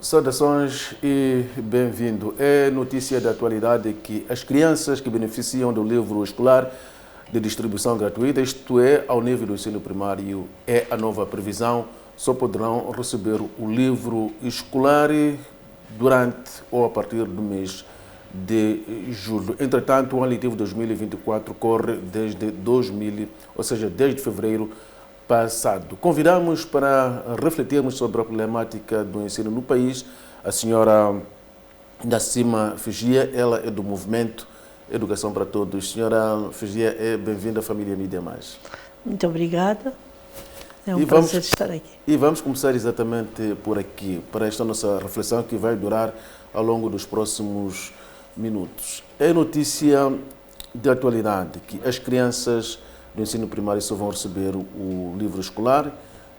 Saudações e bem-vindo. É notícia da atualidade que as crianças que beneficiam do livro escolar de distribuição gratuita, isto é, ao nível do ensino primário, é a nova previsão, só poderão receber o livro escolar durante ou a partir do mês de julho. Entretanto, o ano letivo 2024 corre desde fevereiro passado. Convidamos para refletirmos sobre a problemática do ensino no país a senhora Nacima Figia, ela é do movimento Educação para Todos. Senhora Figia, é bem-vinda à família Mídia Mais. Muito obrigada, é um prazer estar aqui. E vamos começar exatamente por aqui, para esta nossa reflexão que vai durar ao longo dos próximos minutos. É notícia de atualidade que as crianças do ensino primário só vão receber o livro escolar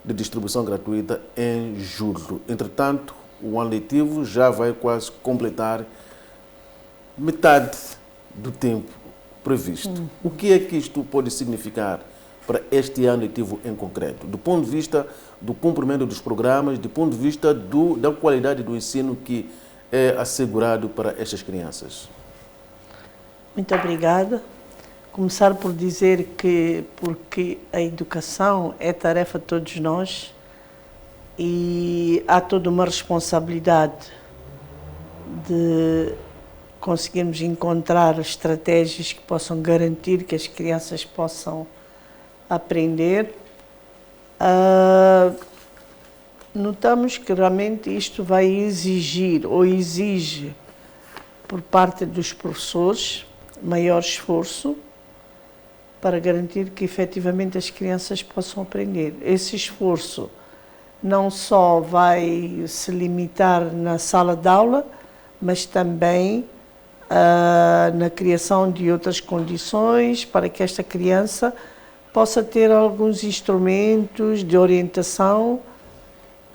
de distribuição gratuita em julho. Entretanto, o ano letivo já vai quase completar metade do tempo previsto. O que é que isto pode significar para este ano letivo em concreto? Do ponto de vista do cumprimento dos programas, do ponto de vista da qualidade do ensino que é assegurado para estas crianças. Muito obrigada. Começar por dizer que, porque a educação é tarefa de todos nós e há toda uma responsabilidade de conseguirmos encontrar estratégias que possam garantir que as crianças possam aprender. Notamos que realmente isto vai exigir ou exige por parte dos professores maior esforço para garantir que efetivamente as crianças possam aprender. Esse esforço não só vai se limitar na sala de aula, mas também na criação de outras condições para que esta criança possa ter alguns instrumentos de orientação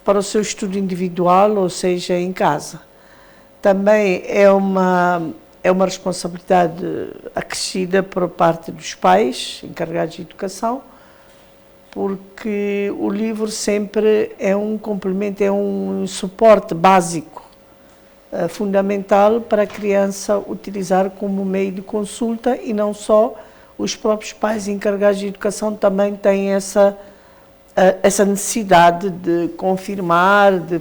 para o seu estudo individual, ou seja, em casa. Também é uma responsabilidade acrescida por parte dos pais, encarregados de educação, porque o livro sempre é um complemento, é um suporte básico, fundamental para a criança utilizar como meio de consulta, e não só os próprios pais encarregados de educação também têm essa necessidade de confirmar, de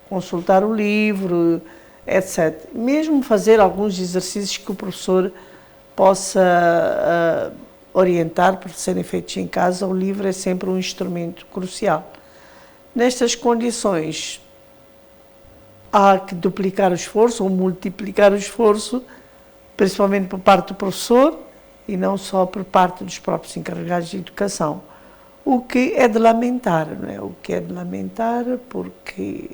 consultar o livro, etc. Mesmo fazer alguns exercícios que o professor possa orientar para serem feitos em casa, o livro é sempre um instrumento crucial. Nestas condições, há que duplicar o esforço ou multiplicar o esforço, principalmente por parte do professor e não só por parte dos próprios encarregados de educação. O que é de lamentar, não é? O que é de lamentar porque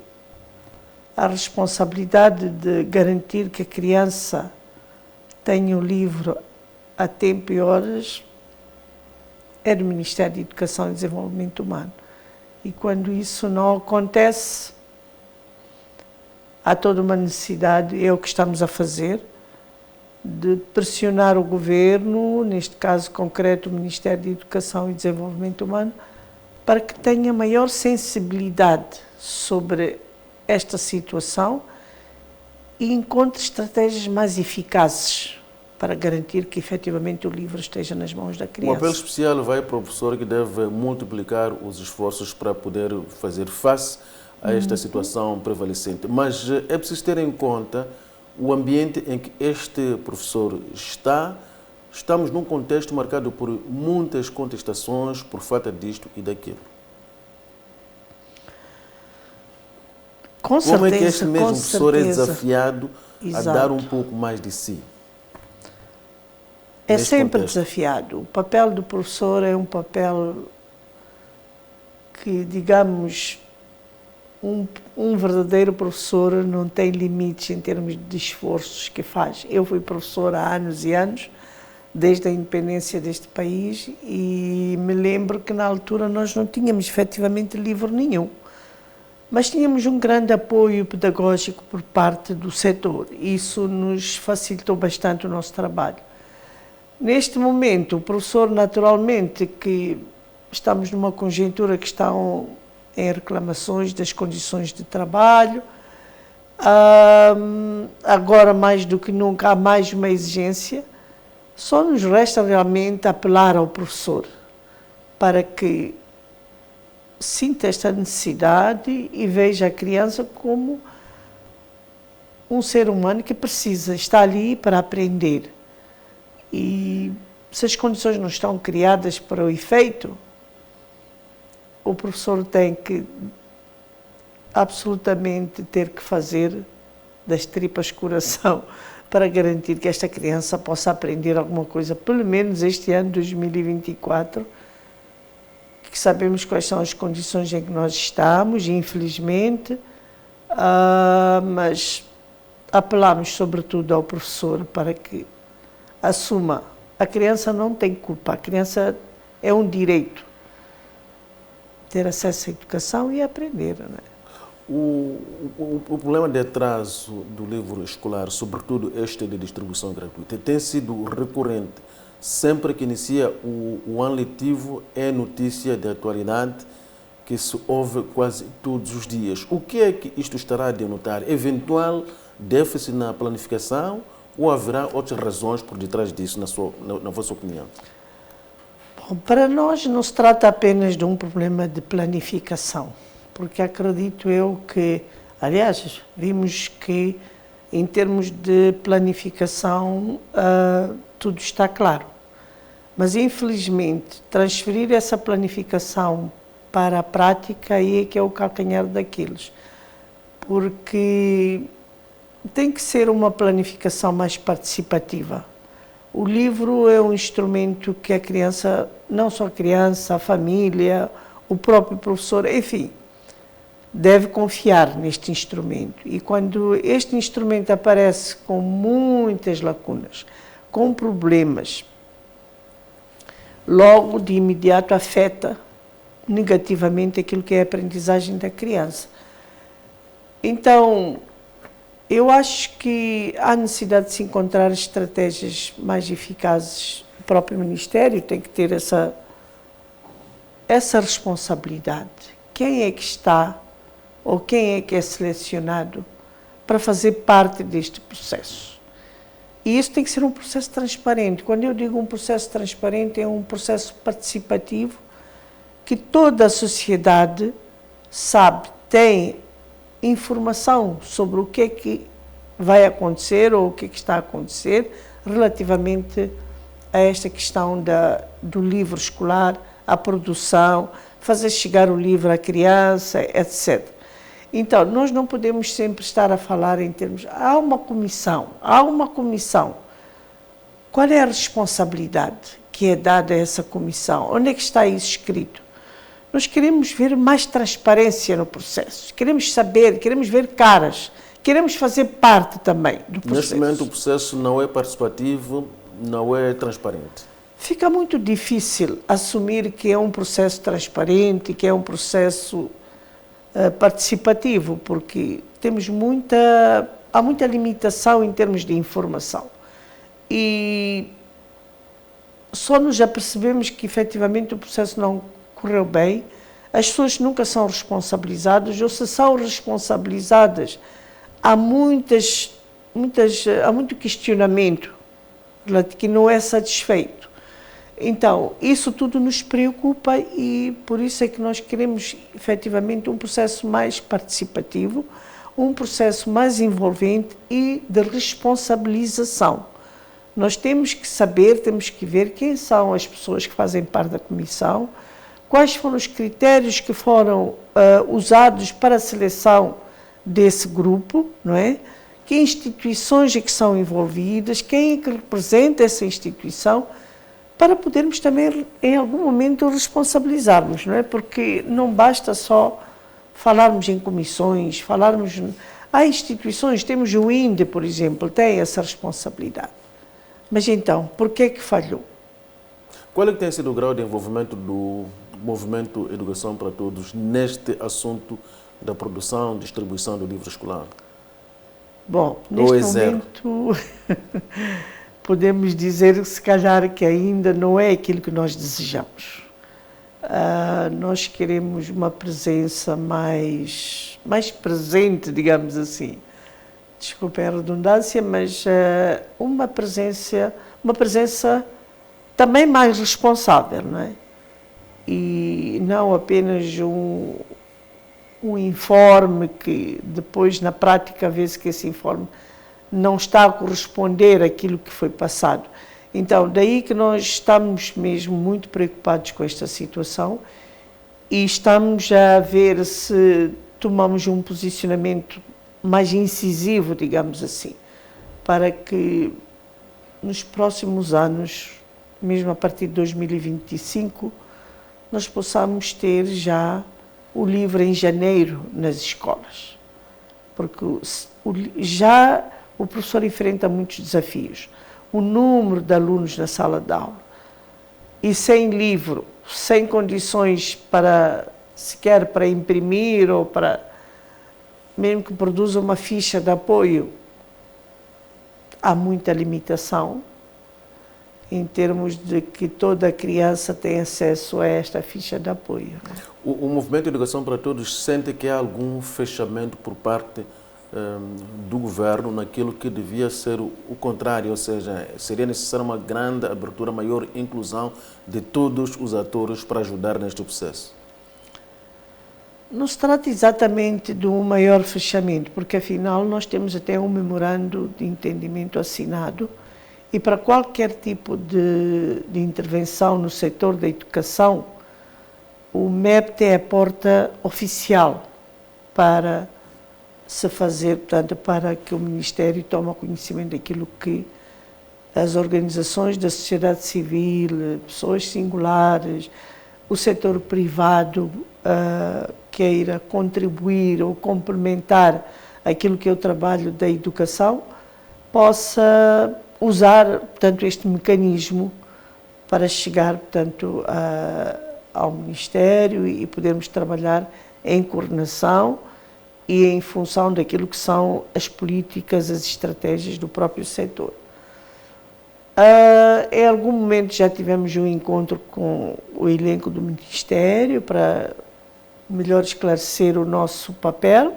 a responsabilidade de garantir que a criança tenha o livro a tempo e horas é do Ministério da Educação e Desenvolvimento Humano. E quando isso não acontece, há toda uma necessidade, é o que estamos a fazer, de pressionar o Governo, neste caso concreto o Ministério da Educação e Desenvolvimento Humano, para que tenha maior sensibilidade sobre esta situação e encontre estratégias mais eficazes para garantir que efetivamente o livro esteja nas mãos da criança. Um apelo especial vai para o professor que deve multiplicar os esforços para poder fazer face a esta situação prevalecente. Mas é preciso ter em conta o ambiente em que este professor está. Estamos num contexto marcado por muitas contestações por falta disto e daquilo. Com certeza, como é que este mesmo professor é certeza. Desafiado Exato. a dar um pouco mais de si? É sempre contexto. desafiado. O papel do professor é um papel que, digamos, um verdadeiro professor não tem limites em termos de esforços que faz. Eu fui professora há anos e anos, desde a independência deste país, e me lembro que na altura nós não tínhamos efetivamente livro nenhum. Mas tínhamos um grande apoio pedagógico por parte do setor. Isso nos facilitou bastante o nosso trabalho. Neste momento, o professor, naturalmente, que estamos numa conjuntura que estão em reclamações das condições de trabalho, Agora, mais do que nunca, há mais uma exigência. Só nos resta realmente apelar ao professor para que sinta esta necessidade e veja a criança como um ser humano que precisa estar ali para aprender. E se as condições não estão criadas para o efeito, o professor tem que absolutamente ter que fazer das tripas coração para garantir que esta criança possa aprender alguma coisa, pelo menos este ano 2024, que sabemos quais são as condições em que nós estamos, infelizmente, mas apelamos sobretudo ao professor para que assuma. A criança não tem culpa, a criança é um direito ter acesso à educação e aprender, não é? O problema de atraso do livro escolar, sobretudo este de distribuição gratuita, tem sido recorrente. Sempre que inicia o ano letivo, é notícia de atualidade que se ouve quase todos os dias. O que é que isto estará a denotar? Eventual déficit na planificação ou haverá outras razões por detrás disso, na vossa opinião? Bom, para nós não se trata apenas de um problema de planificação, porque acredito eu que, aliás, vimos que em termos de planificação tudo está claro. Mas, infelizmente, transferir essa planificação para a prática aí é que é o calcanhar daqueles. Porque tem que ser uma planificação mais participativa. O livro é um instrumento que a criança, não só a criança, a família, o próprio professor, enfim, deve confiar neste instrumento. E quando este instrumento aparece com muitas lacunas, com problemas, logo de imediato afeta negativamente aquilo que é a aprendizagem da criança. Então, eu acho que há necessidade de se encontrar estratégias mais eficazes. O próprio Ministério tem que ter essa responsabilidade. Quem é que está ou quem é que é selecionado para fazer parte deste processo? E isso tem que ser um processo transparente. Quando eu digo um processo transparente, é um processo participativo que toda a sociedade sabe, tem informação sobre o que é que vai acontecer ou o que é que está a acontecer relativamente a esta questão do livro escolar, a produção, fazer chegar o livro à criança, etc. Então, nós não podemos sempre estar a falar em termos... Há uma comissão. Qual é a responsabilidade que é dada a essa comissão? Onde é que está isso escrito? Nós queremos ver mais transparência no processo, queremos saber, queremos ver caras, queremos fazer parte também do processo. Neste momento o processo não é participativo, não é transparente. Fica muito difícil assumir que é um processo transparente, que é um processo participativo, porque há muita limitação em termos de informação. E só nos apercebemos que efetivamente o processo não correu bem, as pessoas nunca são responsabilizadas, ou se são responsabilizadas, há muito questionamento que não é satisfeito. Então, isso tudo nos preocupa e por isso é que nós queremos efetivamente um processo mais participativo, um processo mais envolvente e de responsabilização. Nós temos que saber, temos que ver quem são as pessoas que fazem parte da comissão, quais foram os critérios que foram usados para a seleção desse grupo, não é? Que instituições é que são envolvidas, quem é que representa essa instituição, para podermos também, em algum momento, responsabilizarmos, não é? Porque não basta só falarmos em comissões, Há instituições, temos o INDE, por exemplo, tem essa responsabilidade. Mas então, por que é que falhou? Qual é que tem sido o grau de envolvimento do Movimento Educação para Todos neste assunto da produção e distribuição do livro escolar? Bom, neste momento podemos dizer, se calhar, que ainda não é aquilo que nós desejamos. Nós queremos uma presença mais presente, digamos assim, desculpem a redundância, mas uma presença também mais responsável, não é? E não apenas um informe que depois na prática vê-se que esse informe não está a corresponder àquilo que foi passado. Então, daí que nós estamos mesmo muito preocupados com esta situação e estamos a ver se tomamos um posicionamento mais incisivo, digamos assim, para que nos próximos anos, mesmo a partir de 2025, nós possamos ter já o livro em janeiro nas escolas. Porque já o professor enfrenta muitos desafios. O número de alunos na sala de aula e sem livro, sem condições para sequer para imprimir ou para mesmo que produza uma ficha de apoio, há muita limitação em termos de que toda criança tem acesso a esta ficha de apoio. O Movimento Educação para Todos sente que há algum fechamento por parte do governo naquilo que devia ser o contrário, ou seja, seria necessária uma grande abertura, maior inclusão de todos os atores para ajudar neste processo? Não se trata exatamente de um maior fechamento, porque afinal nós temos até um memorando de entendimento assinado e para qualquer tipo de intervenção no setor da educação, o MEPT é a porta oficial para se fazer, portanto, para que o Ministério tome conhecimento daquilo que as organizações da sociedade civil, pessoas singulares, o setor privado queira contribuir ou complementar aquilo que é o trabalho da educação, possa usar, portanto, este mecanismo para chegar, portanto, ao Ministério e podermos trabalhar em coordenação e em função daquilo que são as políticas, as estratégias do próprio setor. Em algum momento já tivemos um encontro com o elenco do Ministério para melhor esclarecer o nosso papel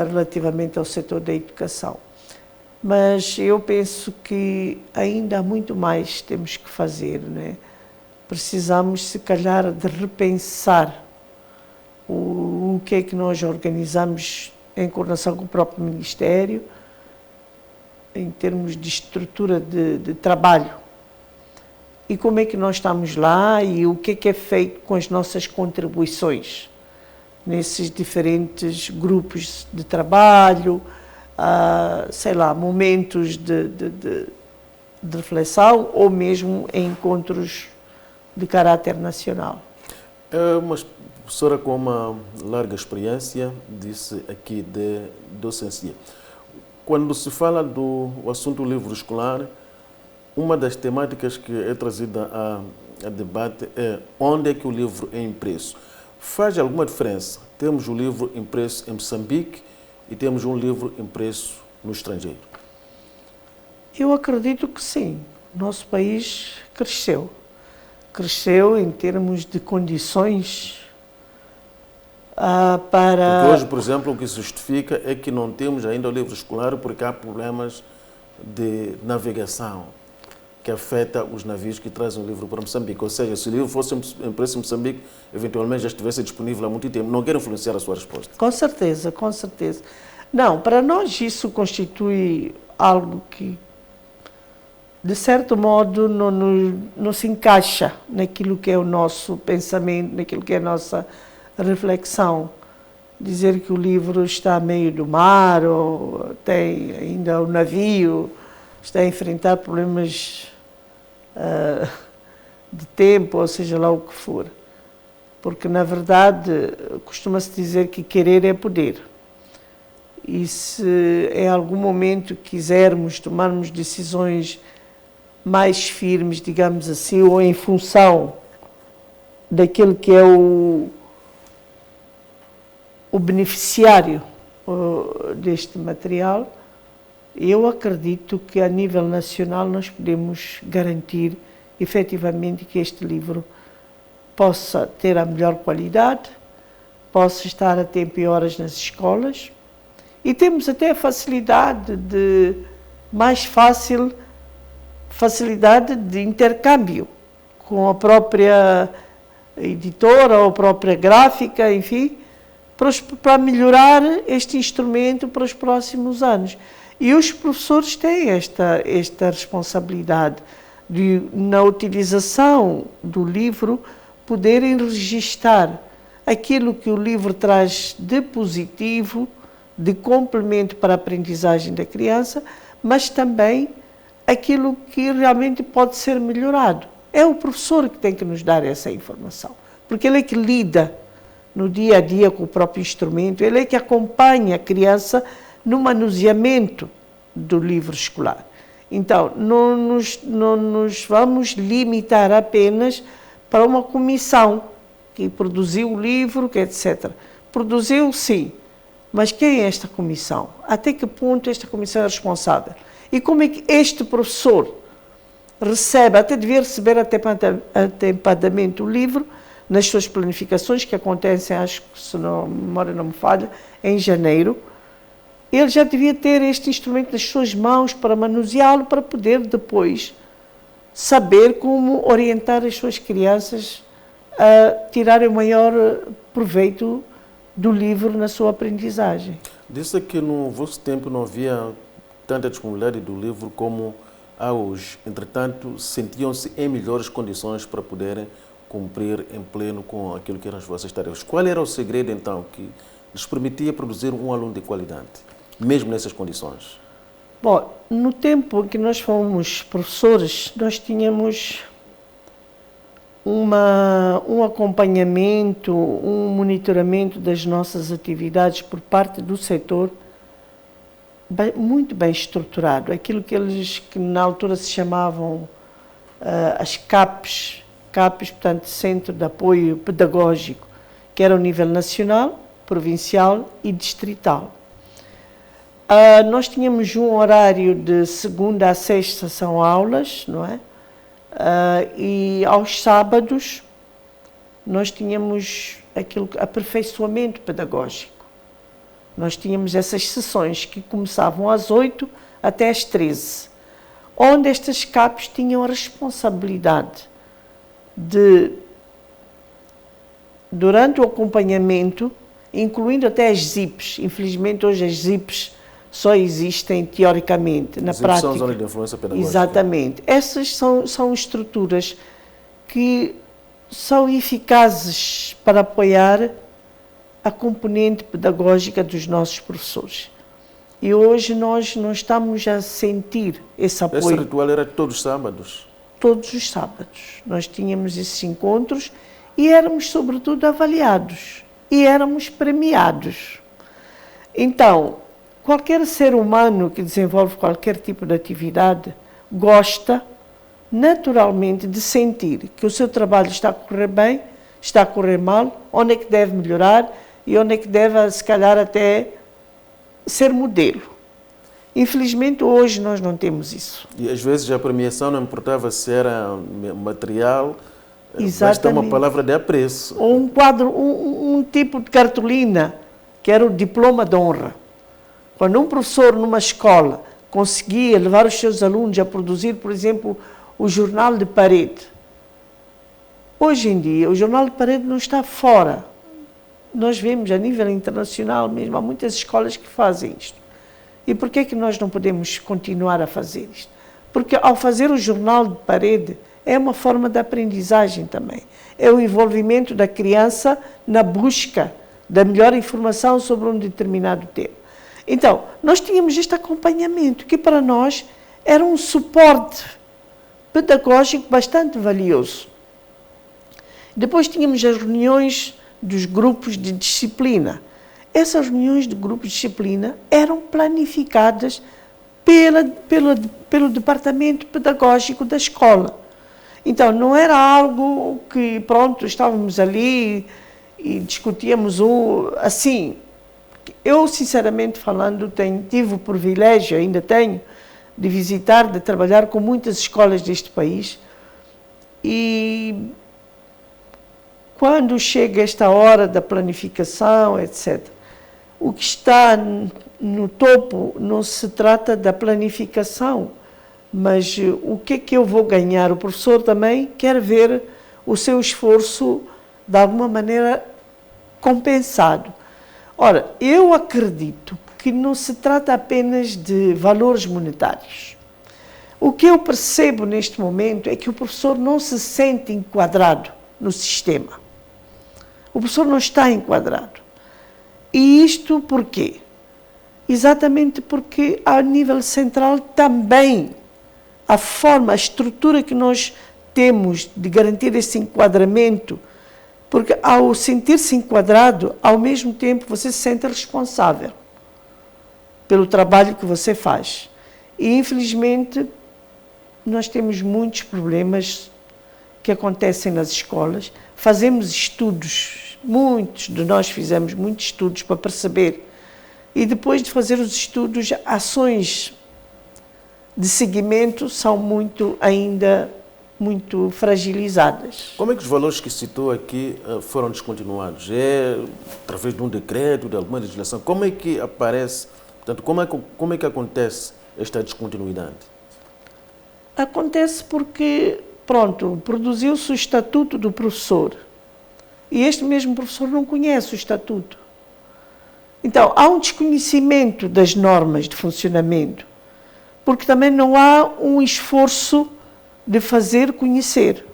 relativamente ao setor da educação. Mas eu penso que ainda há muito mais temos que fazer, né? Precisamos, se calhar, de repensar o que é que nós organizamos em coordenação com o próprio Ministério, em termos de estrutura de trabalho. E como é que nós estamos lá e o que é feito com as nossas contribuições nesses diferentes grupos de trabalho, sei lá, momentos de reflexão ou mesmo em encontros de caráter nacional. É uma professora com uma larga experiência, disse aqui, de docência. Quando se fala do assunto livro escolar, uma das temáticas que é trazida a debate é onde é que o livro é impresso. Faz alguma diferença? Temos o livro impresso em Moçambique e temos um livro impresso no estrangeiro. Eu acredito que sim. O nosso país cresceu. Cresceu em termos de condições para... Porque hoje, por exemplo, o que se justifica é que não temos ainda o livro escolar porque há problemas de navegação que afeta os navios que trazem o livro para Moçambique. Ou seja, se o livro fosse impresso em Moçambique, eventualmente já estivesse disponível há muito tempo. Não quero influenciar a sua resposta. Com certeza, com certeza. Não, para nós isso constitui algo que, de certo modo, não se encaixa naquilo que é o nosso pensamento, naquilo que é a nossa reflexão. Dizer que o livro está a meio do mar, ou tem ainda o navio, está a enfrentar problemas de tempo, ou seja lá o que for. Porque, na verdade, costuma-se dizer que querer é poder. E se em algum momento quisermos tomarmos decisões mais firmes, digamos assim, ou em função daquele que é o beneficiário deste material, eu acredito que a nível nacional nós podemos garantir efetivamente que este livro possa ter a melhor qualidade, possa estar a tempo e horas nas escolas E temos até a facilidade facilidade de intercâmbio com a própria editora ou a própria gráfica, enfim, para melhorar este instrumento para os próximos anos. E os professores têm esta responsabilidade de, na utilização do livro, poderem registar aquilo que o livro traz de positivo, de complemento para a aprendizagem da criança, mas também aquilo que realmente pode ser melhorado. É o professor que tem que nos dar essa informação, porque ele é que lida no dia a dia com o próprio instrumento, ele é que acompanha a criança no manuseamento do livro escolar. Então, não nos vamos limitar apenas para uma comissão que produziu o livro, que etc. Produziu, sim, mas quem é esta comissão? Até que ponto esta comissão é responsável? E como é que este professor recebe, até devia receber atempadamente o livro nas suas planificações, que acontecem, acho que se a memória não me falha, em janeiro, ele já devia ter este instrumento nas suas mãos para manuseá-lo, para poder depois saber como orientar as suas crianças a tirarem o maior proveito do livro na sua aprendizagem. Disse que no vosso tempo não havia tanta disponibilidade do livro como há hoje. Entretanto, sentiam-se em melhores condições para poderem cumprir em pleno com aquilo que eram as vossas tarefas. Qual era o segredo, então, que lhes permitia produzir um aluno de qualidade, mesmo nessas condições? Bom, no tempo em que nós fomos professores, nós tínhamos um acompanhamento, um monitoramento das nossas atividades por parte do setor muito bem estruturado. Aquilo que na altura se chamavam as CAPs, portanto, Centro de Apoio Pedagógico, que era o nível nacional, provincial e distrital. Nós tínhamos um horário de segunda a sexta são aulas, não é? E aos sábados nós tínhamos aperfeiçoamento pedagógico. Nós tínhamos essas sessões que começavam às 8 até às 13, onde estas CAPs tinham a responsabilidade de, durante o acompanhamento, incluindo até as ZIPs, infelizmente hoje as ZIPs só existem teoricamente, na prática. São zonas de influência pedagógica. Exatamente. Essas são estruturas que são eficazes para apoiar a componente pedagógica dos nossos professores. E hoje nós não estamos a sentir esse apoio. Esse ritual era todos os sábados? Todos os sábados. Nós tínhamos esses encontros e éramos, sobretudo, avaliados. E éramos premiados. Então, qualquer ser humano que desenvolve qualquer tipo de atividade gosta, naturalmente, de sentir que o seu trabalho está a correr bem, está a correr mal, onde é que deve melhorar e onde é que deve, se calhar, até ser modelo. Infelizmente, hoje nós não temos isso. E às vezes a premiação não importava se era material, basta uma palavra de apreço. Ou um quadro, um tipo de cartolina, que era o diploma de honra. Quando um professor numa escola conseguia levar os seus alunos a produzir, por exemplo, o jornal de parede. Hoje em dia, o jornal de parede não está fora. Nós vemos a nível internacional mesmo, há muitas escolas que fazem isto. E por que é que nós não podemos continuar a fazer isto? Porque ao fazer o jornal de parede, é uma forma de aprendizagem também. É o envolvimento da criança na busca da melhor informação sobre um determinado tema. Então, nós tínhamos este acompanhamento, que para nós era um suporte pedagógico bastante valioso. Depois tínhamos as reuniões dos grupos de disciplina. Essas reuniões de grupos de disciplina eram planificadas pelo departamento pedagógico da escola. Então, não era algo que, pronto, estávamos ali e discutíamos assim. Eu, sinceramente falando, tive o privilégio, ainda tenho, de visitar, de trabalhar com muitas escolas deste país. E quando chega esta hora da planificação, etc., o que está no topo não se trata da planificação, mas o que é que eu vou ganhar? O professor também quer ver o seu esforço de alguma maneira compensado. Ora, eu acredito que não se trata apenas de valores monetários. O que eu percebo neste momento é que o professor não se sente enquadrado no sistema. O professor não está enquadrado. E isto por quê? Exatamente porque, a nível central, também a forma, a estrutura que nós temos de garantir esse enquadramento, porque ao sentir-se enquadrado, ao mesmo tempo você se sente responsável pelo trabalho que você faz. E, infelizmente, nós temos muitos problemas que acontecem nas escolas. Fazemos estudos, muitos de nós fizemos muitos estudos para perceber. E depois de fazer os estudos, ações de seguimento são ainda muito fragilizadas. Como é que os valores que citou aqui foram descontinuados? É através de um decreto, de alguma legislação? Como é que aparece, portanto, como é que acontece esta descontinuidade? Acontece porque, pronto, produziu-se o Estatuto do Professor e este mesmo professor não conhece o Estatuto. Então, há um desconhecimento das normas de funcionamento, porque também não há um esforço de fazer conhecer.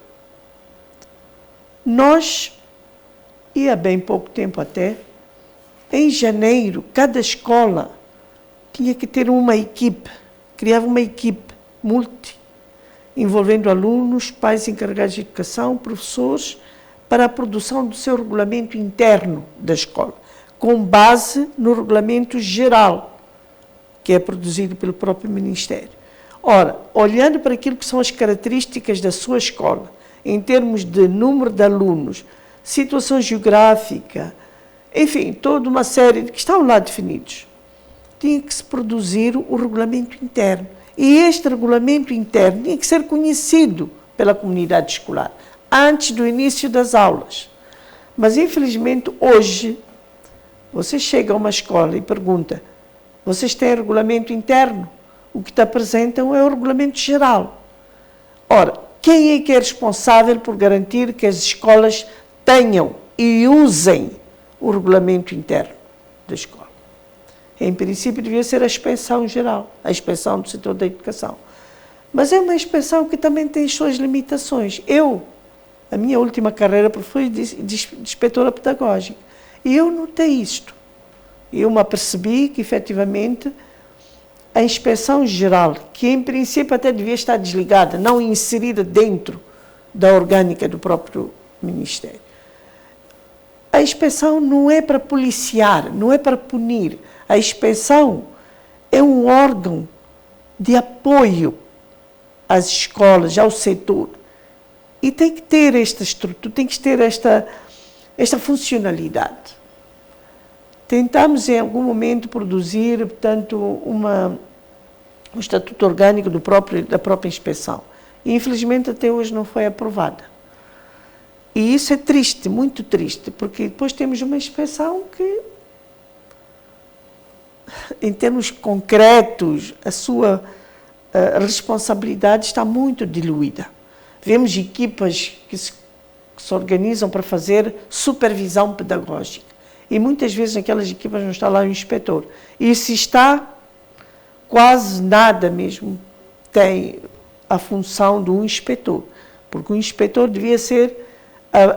Nós, e há bem pouco tempo até, em janeiro, cada escola tinha que ter uma equipe, criava uma equipe envolvendo alunos, pais encarregados de educação, professores, para a produção do seu regulamento interno da escola, com base no regulamento geral, que é produzido pelo próprio Ministério. Ora, olhando para aquilo que são as características da sua escola, em termos de número de alunos, situação geográfica, enfim, toda uma série que estão lá definidos, tinha que se produzir o regulamento interno. E este regulamento interno tinha que ser conhecido pela comunidade escolar, antes do início das aulas. Mas, infelizmente, hoje, você chega a uma escola e pergunta: vocês têm regulamento interno? O que te apresentam é o regulamento geral. Ora, quem é que é responsável por garantir que as escolas tenham e usem o regulamento interno da escola? Em princípio, devia ser a inspeção geral, a inspeção do setor da educação. Mas é uma inspeção que também tem as suas limitações. A minha última carreira foi de inspetora pedagógica, e eu notei isto. Eu me apercebi que, efetivamente, a inspeção geral, que em princípio até devia estar desligada, não inserida dentro da orgânica do próprio Ministério. A inspeção não é para policiar, não é para punir. A inspeção é um órgão de apoio às escolas, ao setor. E tem que ter esta estrutura, tem que ter esta funcionalidade. Tentamos, em algum momento, produzir, portanto, um estatuto orgânico da própria inspeção. E, infelizmente, até hoje não foi aprovada. E isso é triste, muito triste, porque depois temos uma inspeção que, em termos concretos, a sua responsabilidade está muito diluída. Vemos equipas que se organizam para fazer supervisão pedagógica. E muitas vezes naquelas equipas não está lá o inspetor. E se está, quase nada mesmo tem a função do inspetor. Porque o inspetor devia ser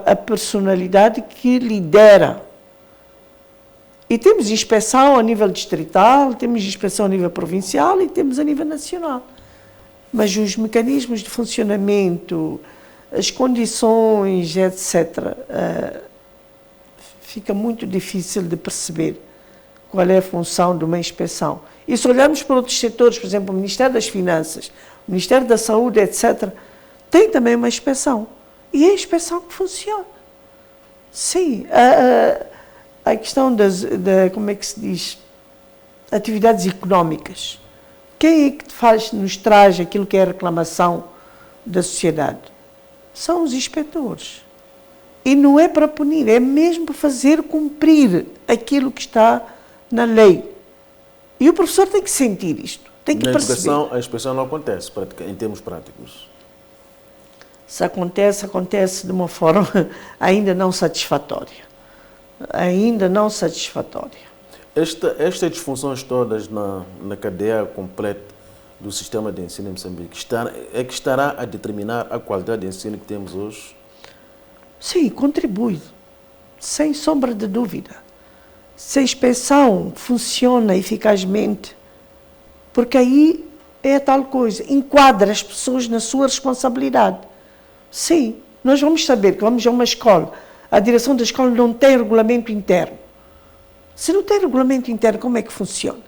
a personalidade que lidera. E temos inspeção a nível distrital, temos inspeção a nível provincial e temos a nível nacional. Mas os mecanismos de funcionamento, as condições, etc., fica muito difícil de perceber qual é a função de uma inspeção. E se olharmos para outros setores, por exemplo, o Ministério das Finanças, o Ministério da Saúde, etc., tem também uma inspeção. E é a inspeção que funciona. Sim, a questão como é que se diz, atividades económicas. Quem é que nos traz aquilo que é a reclamação da sociedade? São os inspetores. E não é para punir, é mesmo para fazer cumprir aquilo que está na lei. E o professor tem que sentir isto, tem que perceber. Na educação, a inspeção não acontece em termos práticos. Se acontece, acontece de uma forma ainda não satisfatória. Ainda não satisfatória. Estas disfunções todas na cadeia completa do sistema de ensino em Moçambique que estará a determinar a qualidade de ensino que temos hoje? Sim, contribui, sem sombra de dúvida. Se a inspeção funciona eficazmente, porque aí é a tal coisa, enquadra as pessoas na sua responsabilidade. Sim, nós vamos saber que vamos a uma escola, a direção da escola não tem regulamento interno. Se não tem regulamento interno, como é que funciona?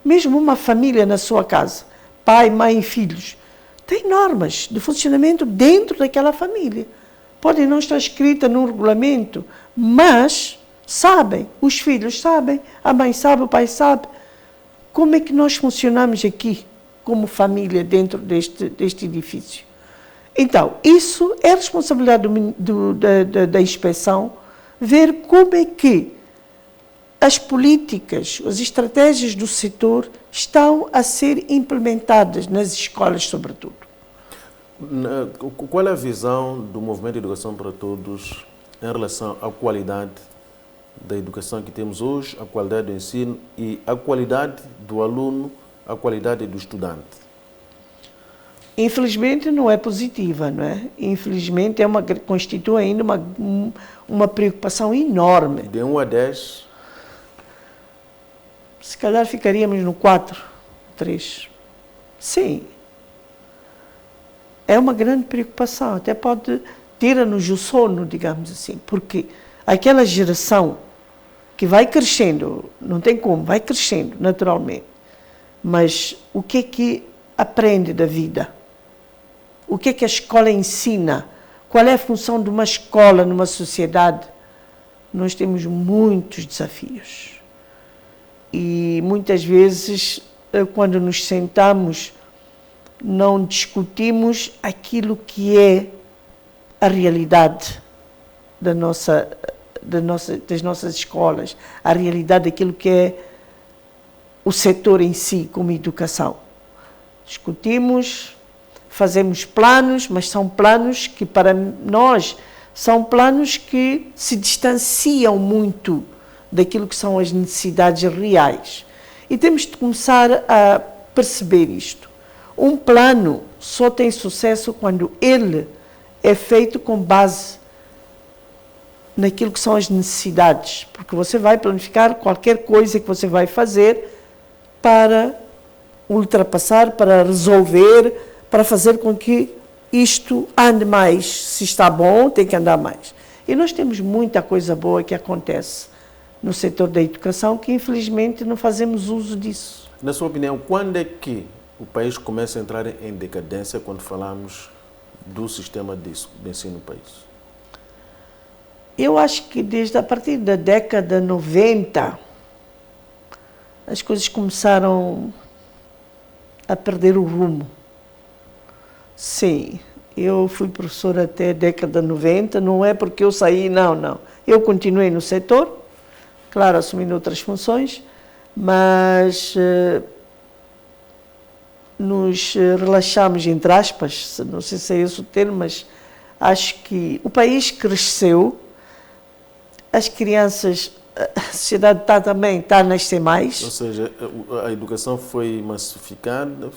Mesmo uma família na sua casa, pai, mãe e filhos, tem normas de funcionamento dentro daquela família. Podem não estar escritas num regulamento, mas sabem, os filhos sabem, a mãe sabe, o pai sabe. Como é que nós funcionamos aqui, como família, dentro deste edifício? Então, isso é responsabilidade da inspeção, ver como é que as políticas, as estratégias do setor estão a ser implementadas nas escolas, sobretudo. Qual é a visão do Movimento de Educação para Todos em relação à qualidade da educação que temos hoje, a qualidade do ensino e a qualidade do aluno, a qualidade do estudante? Infelizmente não é positiva, não é? Infelizmente constitui ainda uma preocupação enorme. De 1 a 10? Se calhar ficaríamos no 4, 3. Sim. É uma grande preocupação, até pode tira-nos o sono, digamos assim, porque aquela geração que vai crescendo, não tem como, vai crescendo naturalmente, mas o que é que aprende da vida? O que é que a escola ensina? Qual é a função de uma escola numa sociedade? Nós temos muitos desafios. E muitas vezes, quando nos sentamos, não discutimos aquilo que é a realidade das nossas escolas, a realidade daquilo que é o setor em si, como educação. Discutimos, fazemos planos, mas são planos que para nós são planos que se distanciam muito daquilo que são as necessidades reais. E temos de começar a perceber isto. Um plano só tem sucesso quando ele é feito com base naquilo que são as necessidades, porque você vai planificar qualquer coisa que você vai fazer para ultrapassar, para resolver, para fazer com que isto ande mais. Se está bom, tem que andar mais. E nós temos muita coisa boa que acontece no setor da educação que, infelizmente, não fazemos uso disso. Na sua opinião, quando é que o país começa a entrar em decadência quando falamos do sistema de ensino no país? Eu acho que a partir da década 90, as coisas começaram a perder o rumo. Sim, eu fui professora até a década 90, não é porque eu saí, não. Eu continuei no setor, claro, assumindo outras funções, mas nos relaxamos, entre aspas, não sei se é esse o termo, mas acho que o país cresceu, as crianças, a sociedade está a nascer mais. Ou seja, a educação foi massificada,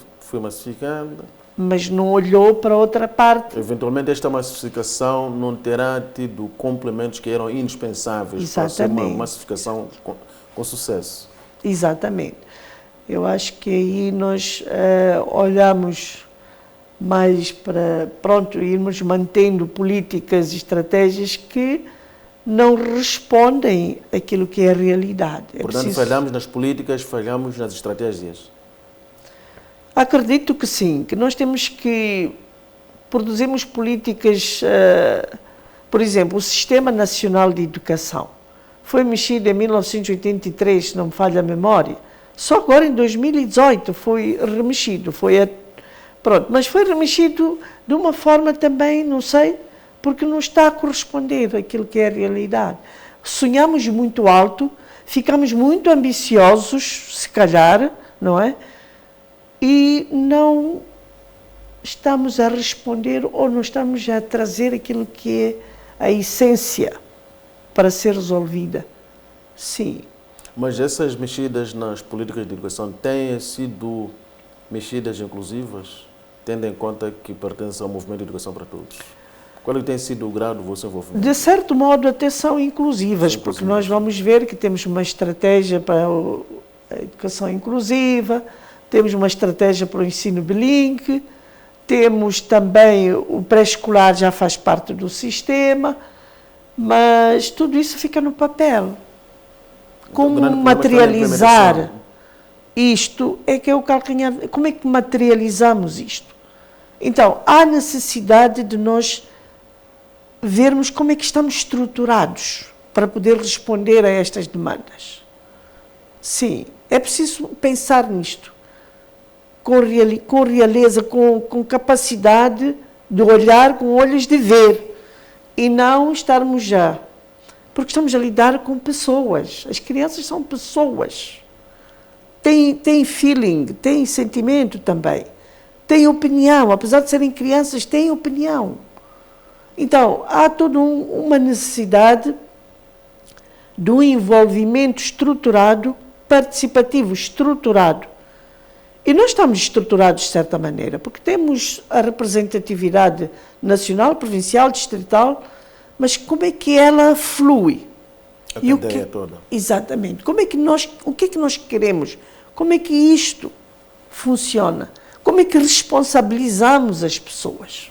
mas não olhou para outra parte. Eventualmente esta massificação não terá tido complementos que eram indispensáveis. Exatamente. Para ser uma massificação com sucesso. Exatamente. Eu acho que aí nós olhamos mais para, irmos mantendo políticas e estratégias que não respondem àquilo que é a realidade. Portanto, falhamos nas políticas, falhamos nas estratégias. Acredito que sim, que nós temos que produzirmos políticas, por exemplo, o Sistema Nacional de Educação foi mexido em 1983, se não me falha a memória, só agora em 2018 foi remexido, mas foi remexido de uma forma também, não sei, porque não está a corresponder àquilo que é a realidade. Sonhamos muito alto, ficamos muito ambiciosos, se calhar, não é? E não estamos a responder ou não estamos a trazer aquilo que é a essência para ser resolvida. Sim. Mas essas mexidas nas políticas de educação têm sido mexidas inclusivas, tendo em conta que pertencem ao movimento de educação para todos? Qual tem sido o grau do vosso envolvimento? De certo modo, até são inclusivas, porque nós vamos ver que temos uma estratégia para a educação inclusiva, temos uma estratégia para o ensino bilíngue, temos também o pré-escolar, já faz parte do sistema, mas tudo isso fica no papel. Como materializar isto é que é o calcanhar. Como é que materializamos isto? Então, há necessidade de nós vermos como é que estamos estruturados para poder responder a estas demandas. Sim, é preciso pensar nisto, com realeza, com capacidade de olhar com olhos de ver, e não estarmos já, porque estamos a lidar com pessoas. As crianças são pessoas, têm feeling, têm sentimento também, têm opinião, apesar de serem crianças, têm opinião. Então, há toda uma necessidade de um envolvimento estruturado, participativo, estruturado. E nós estamos estruturados de certa maneira, porque temos a representatividade nacional, provincial, distrital, mas como é que ela flui? A cadeia toda. Exatamente. O que é que nós queremos? Como é que isto funciona? Como é que responsabilizamos as pessoas?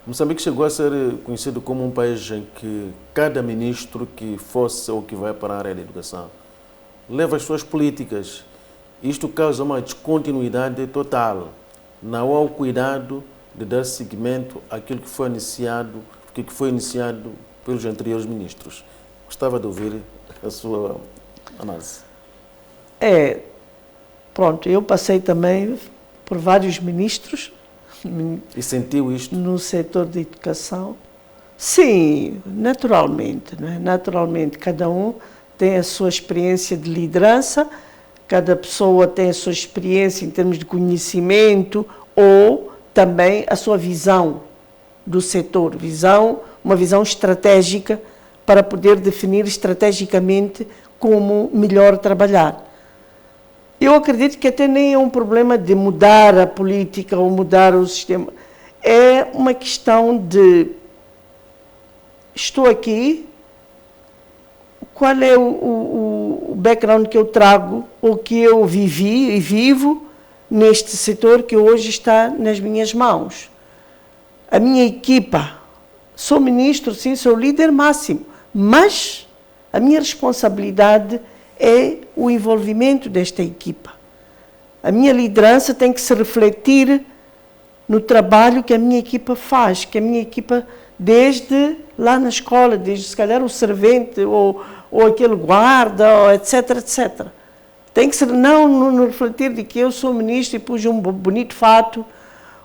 Moçambique chegou a ser conhecido como um país em que cada ministro que fosse ou que vai para a área da educação leva as suas políticas. Isto causa uma descontinuidade total. Não há o cuidado de dar seguimento àquilo que foi iniciado pelos anteriores ministros. Gostava de ouvir a sua análise. Pronto, eu passei também por vários ministros. E sentiu isto? No setor de educação? Sim, naturalmente. Não é? Naturalmente, cada um tem a sua experiência de liderança, cada pessoa tem a sua experiência em termos de conhecimento ou também a sua visão do setor, uma visão estratégica para poder definir estrategicamente como melhor trabalhar. Eu acredito que até nem é um problema de mudar a política ou mudar o sistema. É uma questão de estou aqui, qual é o background que eu trago ou que eu vivi e vivo neste setor que hoje está nas minhas mãos. A minha equipa, sou ministro, sim, sou líder máximo, mas a minha responsabilidade é o envolvimento desta equipa. A minha liderança tem que se refletir no trabalho que a minha equipa faz, que a minha equipa, desde lá na escola, desde se calhar o servente ou aquele guarda, ou etc, etc. Tem que ser, não refletir de que eu sou ministro e pus um bonito fato,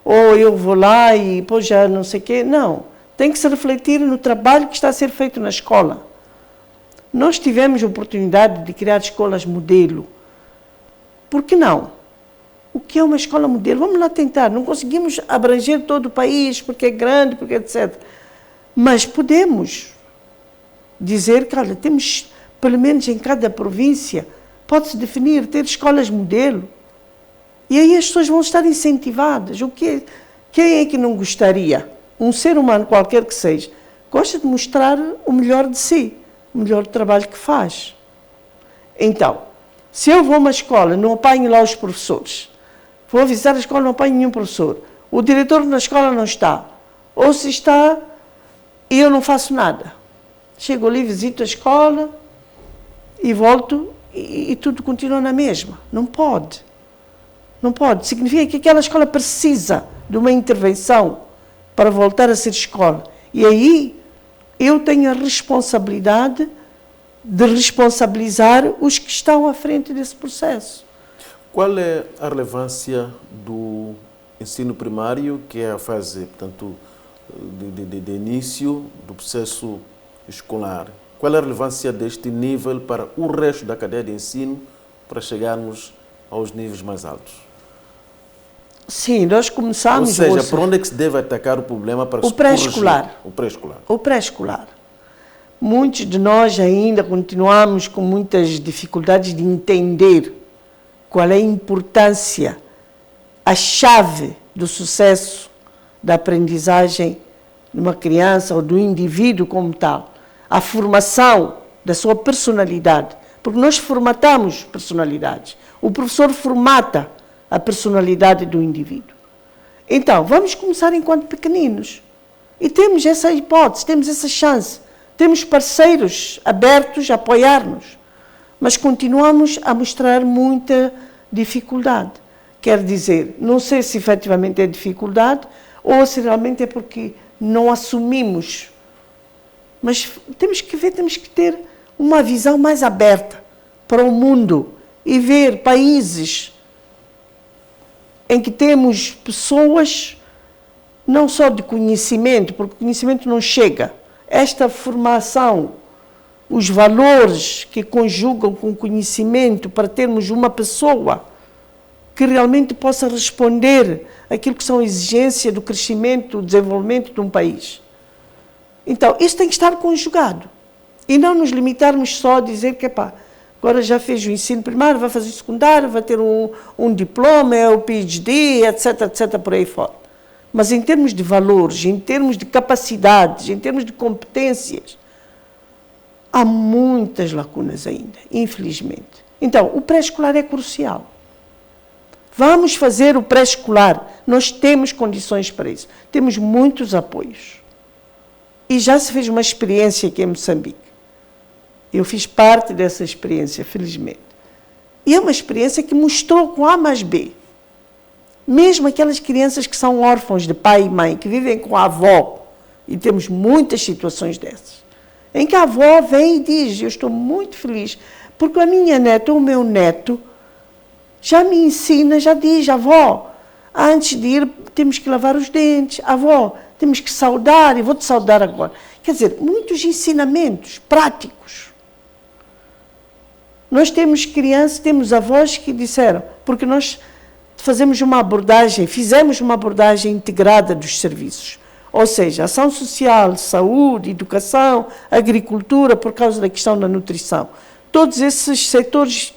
ou eu vou lá e pôs já não sei o quê. Não. Tem que se refletir no trabalho que está a ser feito na escola. Nós tivemos a oportunidade de criar escolas modelo. Por que não? O que é uma escola modelo? Vamos lá tentar. Não conseguimos abranger todo o país, porque é grande, porque etc. Mas podemos dizer que, olha, temos, pelo menos em cada província, pode-se definir, ter escolas modelo. E aí as pessoas vão estar incentivadas. Quem é que não gostaria? Um ser humano qualquer que seja, gosta de mostrar o melhor de si, o melhor trabalho que faz. Então, se eu vou a uma escola, não apanho lá os professores, vou visitar a escola, não apanho nenhum professor, o diretor na escola não está, ou se está, e eu não faço nada. Chego ali, visito a escola e volto e tudo continua na mesma. Não pode. Não pode. Significa que aquela escola precisa de uma intervenção para voltar a ser escola. E aí eu tenho a responsabilidade de responsabilizar os que estão à frente desse processo. Qual é a relevância do ensino primário, que é a fase, portanto, de início do processo escolar, Qual é a relevância deste nível para o resto da cadeia de ensino para chegarmos aos níveis mais altos? Sim, nós começamos... Ou seja, por onde é que se deve atacar o problema para o pré-escolar. O pré-escolar. O pré-escolar. Muitos de nós ainda continuamos com muitas dificuldades de entender qual é a importância, a chave do sucesso da aprendizagem de uma criança ou do indivíduo como tal. A formação da sua personalidade. Porque nós formatamos personalidades. O professor formata a personalidade do indivíduo. Então, vamos começar enquanto pequeninos. E temos essa hipótese, temos essa chance. Temos parceiros abertos a apoiar-nos. Mas continuamos a mostrar muita dificuldade. Quer dizer, não sei se efetivamente é dificuldade ou se realmente é porque não assumimos. Mas temos que ver, temos que ter uma visão mais aberta para o mundo e ver países em que temos pessoas não só de conhecimento, porque o conhecimento não chega. Esta formação, os valores que conjugam com o conhecimento para termos uma pessoa que realmente possa responder àquilo que são exigências do crescimento, do desenvolvimento de um país. Então, isso tem que estar conjugado. E não nos limitarmos só a dizer que, agora já fez o ensino primário, vai fazer o secundário, vai ter um diploma, é o PhD, etc, etc, por aí fora. Mas em termos de valores, em termos de capacidades, em termos de competências, há muitas lacunas ainda, infelizmente. Então, o pré-escolar é crucial. Vamos fazer o pré-escolar. Nós temos condições para isso. Temos muitos apoios. E já se fez uma experiência aqui em Moçambique. Eu fiz parte dessa experiência, felizmente. E é uma experiência que mostrou com A mais B. Mesmo aquelas crianças que são órfãos de pai e mãe, que vivem com a avó, e temos muitas situações dessas, em que a avó vem e diz, eu estou muito feliz, porque a minha neta ou o meu neto já me ensina, já diz, avó, antes de ir temos que lavar os dentes, avó, temos que saudar, e vou-te saudar agora. Quer dizer, muitos ensinamentos práticos. Nós temos crianças, temos avós que disseram, porque nós fizemos uma abordagem integrada dos serviços. Ou seja, ação social, saúde, educação, agricultura, por causa da questão da nutrição. Todos esses setores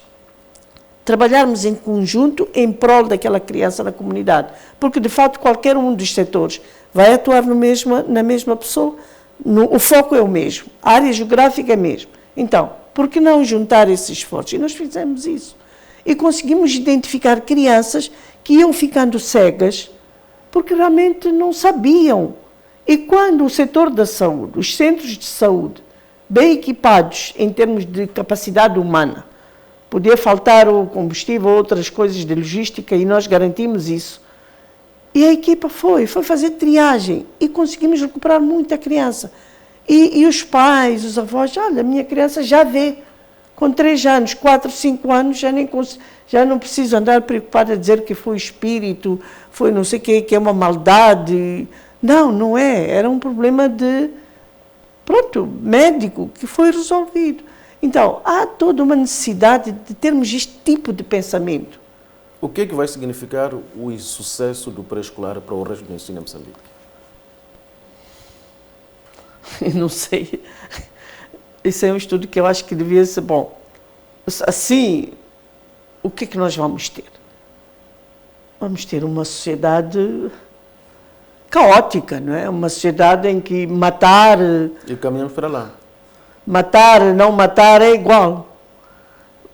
trabalharmos em conjunto em prol daquela criança na comunidade. Porque, de fato, qualquer um dos setores vai atuar na mesma pessoa, o foco é o mesmo, a área geográfica é a mesma. Então, por que não juntar esses esforços? E nós fizemos isso. E conseguimos identificar crianças que iam ficando cegas porque realmente não sabiam. E quando o setor da saúde, os centros de saúde, bem equipados em termos de capacidade humana, podia faltar o combustível, outras coisas de logística, e nós garantimos isso. E a equipa foi fazer triagem e conseguimos recuperar muita criança. E os pais, os avós, olha, a minha criança já vê. Com 3 anos, 4, 5 anos, já não preciso andar preocupada a dizer que foi espírito, foi não sei o que é uma maldade. Não, não é. Era um problema médico, que foi resolvido. Então, há toda uma necessidade de termos este tipo de pensamento. O que é que vai significar o insucesso do pré-escolar para o resto do ensino em Moçambique? Não sei. Esse é um estudo que eu acho que devia ser bom. Assim, o que é que nós vamos ter? Vamos ter uma sociedade caótica, não é? Uma sociedade em que matar... E caminhamos para lá. Matar, não matar é igual.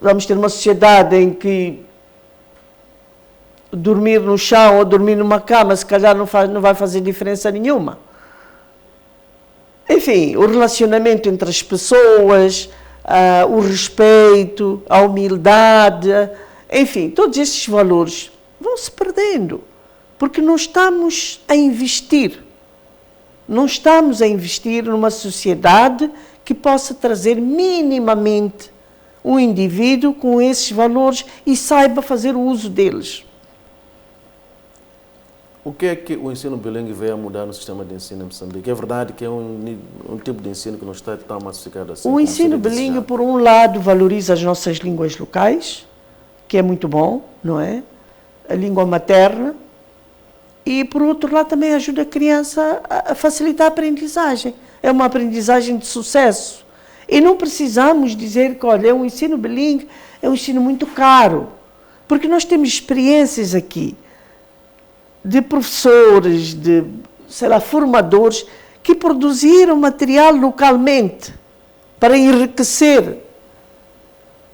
Vamos ter uma sociedade em que dormir no chão ou dormir numa cama, se calhar não vai fazer diferença nenhuma. Enfim, o relacionamento entre as pessoas, o respeito, a humildade, enfim, todos esses valores vão se perdendo, porque não estamos a investir. Não estamos a investir numa sociedade que possa trazer minimamente um indivíduo com esses valores e saiba fazer o uso deles. O que é que o ensino bilíngue veio a mudar no sistema de ensino em Moçambique? É verdade que é um tipo de ensino que não está tão massificado assim. O ensino bilíngue, por um lado, valoriza as nossas línguas locais, que é muito bom, não é? A língua materna. E, por outro lado, também ajuda a criança a facilitar a aprendizagem. É uma aprendizagem de sucesso. E não precisamos dizer que, olha, o ensino bilíngue é um ensino muito caro, porque nós temos experiências aqui de professores, de, sei lá, formadores, que produziram material localmente para enriquecer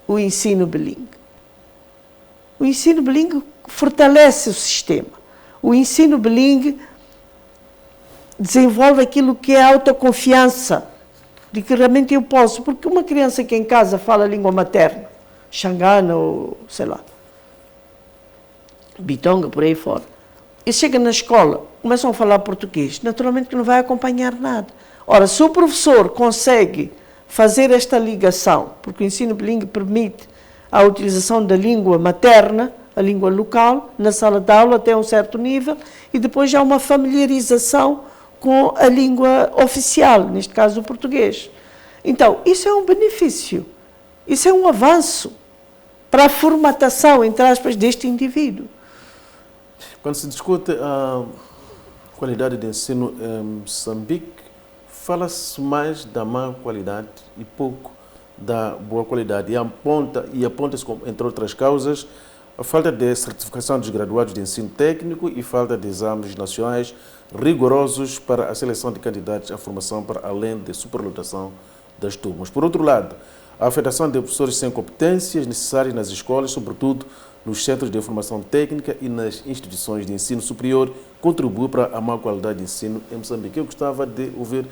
o ensino bilíngue. O ensino bilíngue fortalece o sistema. O ensino bilíngue desenvolve aquilo que é a autoconfiança, de que realmente eu posso, porque uma criança que em casa fala a língua materna, xangana ou, sei lá, bitonga, por aí fora, e chega na escola, começam a falar português, naturalmente que não vai acompanhar nada. Ora, se o professor consegue fazer esta ligação, porque o ensino bilíngue permite a utilização da língua materna, a língua local, na sala de aula até um certo nível, e depois já uma familiarização com a língua oficial, neste caso o português. Então, isso é um benefício, isso é um avanço para a formatação, entre aspas, deste indivíduo. Quando se discute a qualidade de ensino em Moçambique, fala-se mais da má qualidade e pouco da boa qualidade. E aponta-se, entre outras causas, a falta de certificação dos graduados de ensino técnico e falta de exames nacionais rigorosos para a seleção de candidatos à formação, para além de superlotação das turmas. Por outro lado, a afetação de professores sem competências necessárias nas escolas, sobretudo nos centros de formação técnica e nas instituições de ensino superior, contribui para a má qualidade de ensino em Moçambique. Eu gostava de ouvir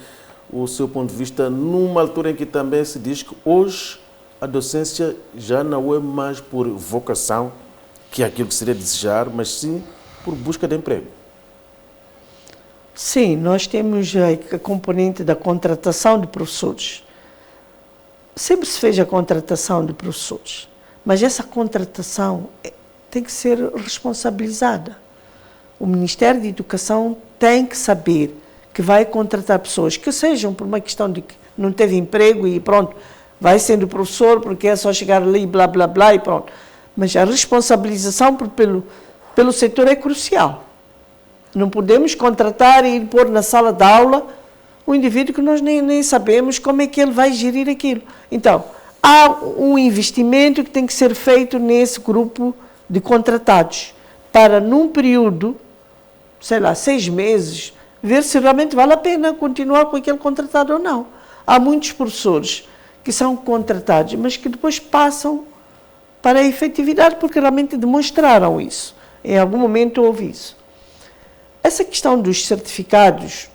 o seu ponto de vista numa altura em que também se diz que hoje a docência já não é mais por vocação, que é aquilo que seria desejar, mas sim por busca de emprego. Sim, nós temos a componente da contratação de professores. Sempre se fez a contratação de professores, mas essa contratação tem que ser responsabilizada. O Ministério da Educação tem que saber que vai contratar pessoas que sejam por uma questão de que não teve emprego e pronto, vai sendo professor porque é só chegar ali, blá, blá, blá e pronto. Mas a responsabilização pelo setor é crucial. Não podemos contratar e pôr na sala de aula um indivíduo que nós nem sabemos como é que ele vai gerir aquilo. Então, há um investimento que tem que ser feito nesse grupo de contratados para, num período, sei lá, 6 meses, ver se realmente vale a pena continuar com aquele contratado ou não. Há muitos professores que são contratados, mas que depois passam para a efetividade porque realmente demonstraram isso. Em algum momento houve isso. Essa questão dos certificados,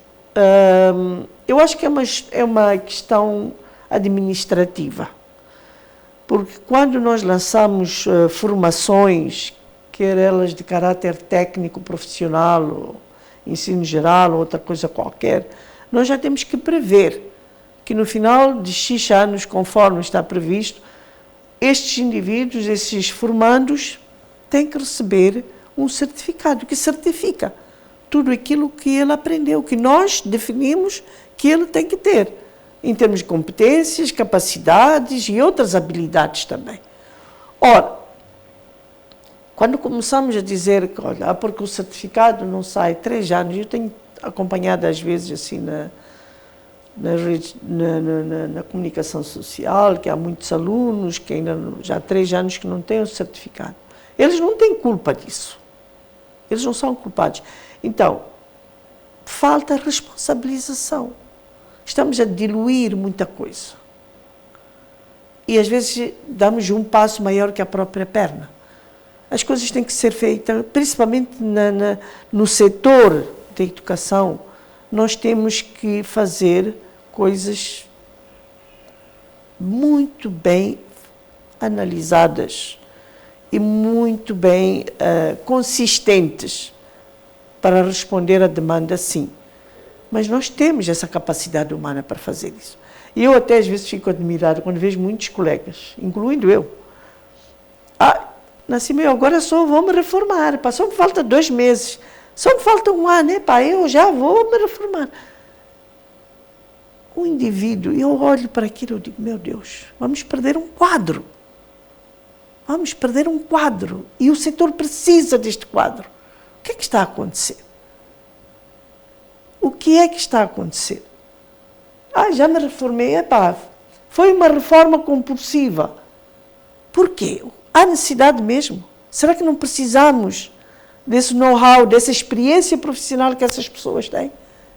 eu acho que é uma questão administrativa. Porque quando nós lançamos formações, quer elas de caráter técnico, profissional, ou ensino geral, ou outra coisa qualquer, nós já temos que prever que no final de X anos, conforme está previsto, estes indivíduos, esses formandos, têm que receber um certificado que certifica tudo aquilo que ele aprendeu, que nós definimos que ele tem que ter, em termos de competências, capacidades e outras habilidades também. Ora, quando começamos a dizer que, olha, porque o certificado não sai 3 anos, eu tenho acompanhado às vezes assim na comunicação social, que há muitos alunos que ainda já há 3 anos que não têm o certificado. Eles não têm culpa disso. Eles não são culpados. Então, falta responsabilização. Estamos a diluir muita coisa. E às vezes damos um passo maior que a própria perna. As coisas têm que ser feitas, principalmente no setor da educação, nós temos que fazer coisas muito bem analisadas e muito bem consistentes para responder à demanda, sim. Mas nós temos essa capacidade humana para fazer isso. E eu até às vezes fico admirada quando vejo muitos colegas, incluindo eu. Nasci agora só vou me reformar, passou por falta 2 meses. Só me falta um ano, eu já vou me reformar. O indivíduo, eu olho para aquilo e digo, meu Deus, vamos perder um quadro. Vamos perder um quadro. E o setor precisa deste quadro. O que é que está a acontecer? O que é que está a acontecer? Já me reformei. Foi uma reforma compulsiva. Por quê? Há necessidade mesmo? Será que não precisamos desse know-how, dessa experiência profissional que essas pessoas têm?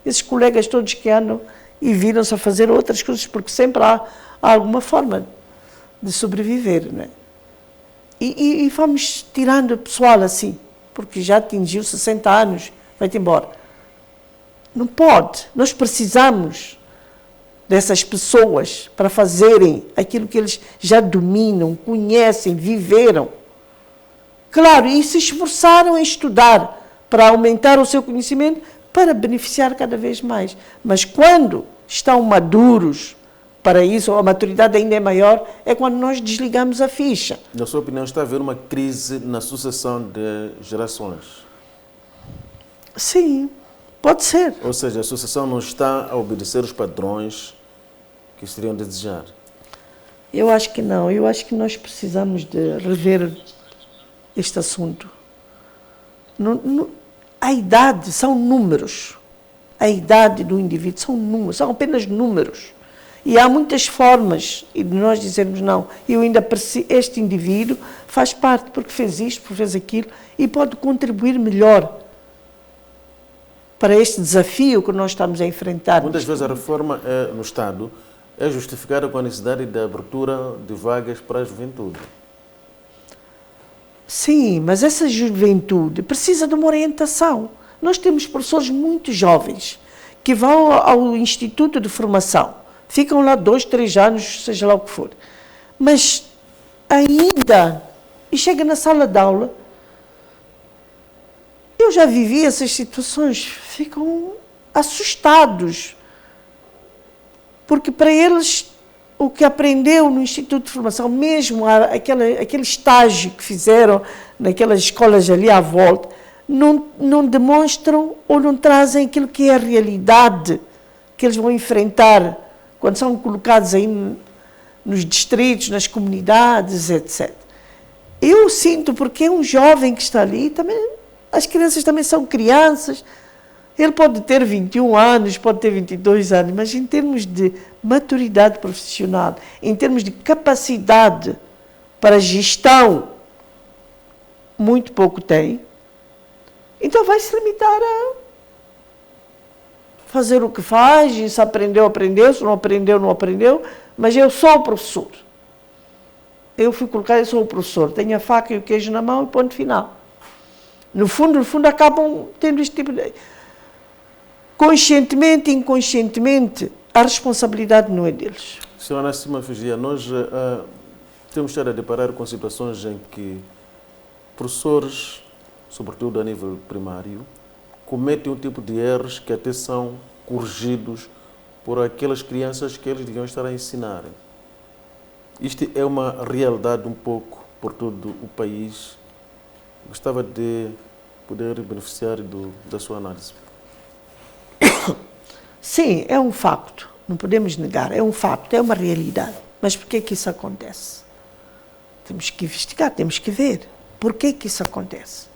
Esses colegas todos que andam e viram-se a fazer outras coisas, porque sempre há alguma forma de sobreviver, não é? E vamos tirando o pessoal assim, porque já atingiu 60 anos, vai-te embora. Não pode. Nós precisamos dessas pessoas para fazerem aquilo que eles já dominam, conhecem, viveram. Claro, e se esforçaram em estudar para aumentar o seu conhecimento, para beneficiar cada vez mais. Mas quando estão maduros para isso, ou a maturidade ainda é maior, é quando nós desligamos a ficha. Na sua opinião, está a haver uma crise na sucessão de gerações? Sim, pode ser. Ou seja, a sucessão não está a obedecer os padrões que estariam a desejar? Eu acho que não. Eu acho que nós precisamos de rever este assunto. A idade são números. A idade do indivíduo são números, são apenas números. E há muitas formas de nós dizermos, não, este indivíduo faz parte porque fez isto, porque fez aquilo, e pode contribuir melhor para este desafio que nós estamos a enfrentar. Muitas vezes a reforma no Estado é justificada com a necessidade da abertura de vagas para a juventude. Sim, mas essa juventude precisa de uma orientação. Nós temos professores muito jovens que vão ao Instituto de Formação, ficam lá 2, 3 anos, seja lá o que for, mas ainda, e chega na sala de aula, eu já vivi essas situações, ficam assustados, porque para eles o que aprendeu no Instituto de Formação, mesmo aquele estágio que fizeram naquelas escolas ali à volta, não demonstram ou não trazem aquilo que é a realidade que eles vão enfrentar quando são colocados aí nos distritos, nas comunidades, etc. Eu sinto, porque é um jovem que está ali, também, as crianças também são crianças, ele pode ter 21 anos, pode ter 22 anos, mas em termos de maturidade profissional, em termos de capacidade para gestão, muito pouco tem. Então vai se limitar a fazer o que faz, e se aprendeu, aprendeu, se não aprendeu, não aprendeu, mas eu sou o professor. Eu fui colocado, eu sou o professor, tenho a faca e o queijo na mão e ponto final. No fundo, acabam tendo este tipo de... Conscientemente, inconscientemente, a responsabilidade não é deles. Senhora Nassima Figia, nós temos estado a deparar com situações em que professores, sobretudo a nível primário, cometem um tipo de erros que até são corrigidos por aquelas crianças que eles deviam estar a ensinar. Isto é uma realidade um pouco por todo o país. Gostava de poder beneficiar da sua análise. Sim, é um facto, não podemos negar, é um facto, é uma realidade. Mas por que isso acontece? Temos que investigar, temos que ver por que isso acontece.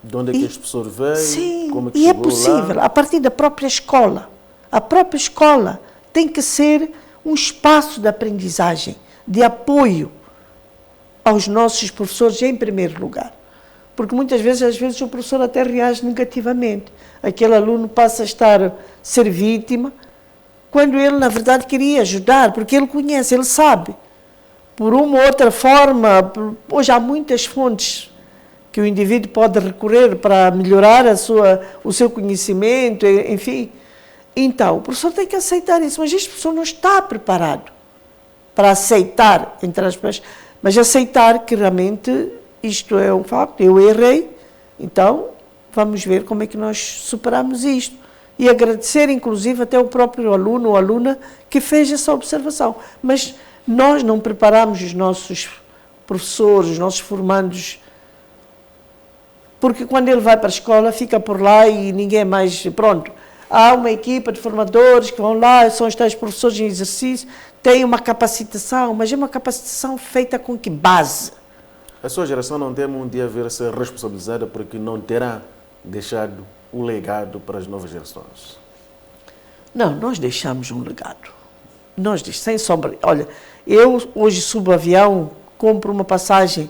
De onde é que este professor veio? Sim, como é que e é chegou possível, lá? a partir da própria escola. A própria escola tem que ser um espaço de aprendizagem, de apoio aos nossos professores em primeiro lugar. Porque muitas vezes o professor até reage negativamente. Aquele aluno passa a ser vítima, quando ele, na verdade, queria ajudar, porque ele conhece, ele sabe. Por uma ou outra forma, hoje há muitas fontes que o indivíduo pode recorrer para melhorar o seu conhecimento, enfim. Então, o professor tem que aceitar isso, mas este professor não está preparado para aceitar, entre aspas, mas aceitar que realmente isto é um facto, eu errei, então vamos ver como é que nós superamos isto. E agradecer, inclusive, até o próprio aluno ou aluna que fez essa observação. Mas nós não preparamos os nossos professores, os nossos formandos, porque quando ele vai para a escola fica por lá e ninguém mais, pronto. Há uma equipa de formadores que vão lá, são os tais professores em exercício, têm uma capacitação, mas é uma capacitação feita com que base? A sua geração não teme um dia ver-se responsabilizada porque não terá deixado um legado para as novas gerações? Não, nós deixamos um legado. Sem sombra. Olha, eu hoje subo o avião, compro uma passagem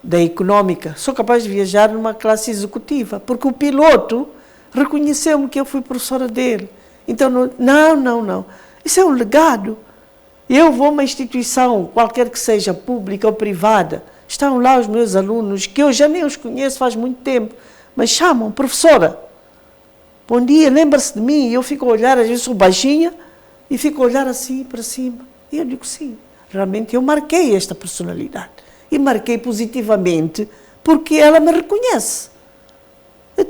da económica, sou capaz de viajar numa classe executiva, porque o piloto reconheceu-me que eu fui professora dele. Então, não. Isso é um legado. Eu vou a uma instituição, qualquer que seja, pública ou privada, estão lá os meus alunos, que eu já nem os conheço faz muito tempo, mas chamam, professora, bom dia, lembra-se de mim? E eu fico a olhar, às vezes sou baixinha, e fico a olhar assim para cima. E eu digo, sim, realmente eu marquei esta personalidade. E marquei positivamente, porque ela me reconhece. Eu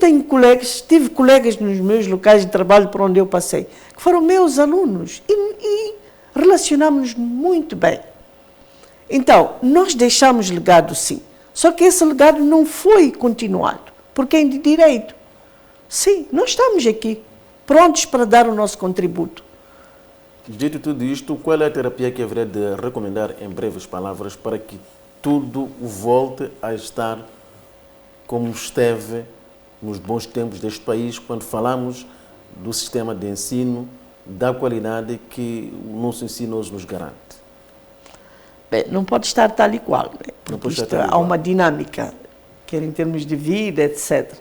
tive colegas nos meus locais de trabalho por onde eu passei, que foram meus alunos, e relacionámos-nos muito bem. Então, nós deixamos legado, sim. Só que esse legado não foi continuado por quem de direito. Sim, nós estamos aqui, prontos para dar o nosso contributo. Dito tudo isto, qual é a terapia que haveria de recomendar em breves palavras para que tudo volte a estar como esteve nos bons tempos deste país, quando falamos do sistema de ensino, da qualidade que o nosso ensino hoje nos garante? Bem, não pode estar tal e qual, né? Porque há uma dinâmica, quer em termos de vida, etc.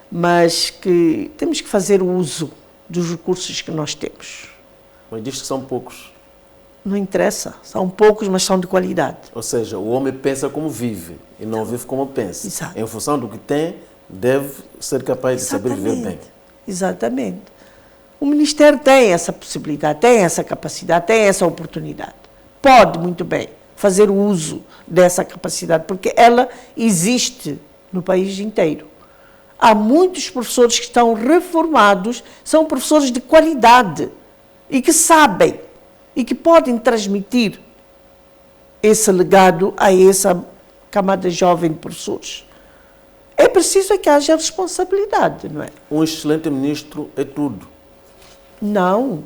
Mas que temos que fazer uso dos recursos que nós temos. Mas diz que são poucos. Não interessa, são poucos, mas são de qualidade. Ou seja, o homem pensa como vive e não vive como pensa. Exato. Em função do que tem, deve ser capaz de saber viver bem. Exatamente. O Ministério tem essa possibilidade, tem essa capacidade, tem essa oportunidade. Pode, muito bem, fazer uso dessa capacidade, porque ela existe no país inteiro. Há muitos professores que estão reformados, são professores de qualidade e que sabem e que podem transmitir esse legado a essa camada jovem de professores. É preciso que haja responsabilidade, não é? Um excelente ministro é tudo. Não.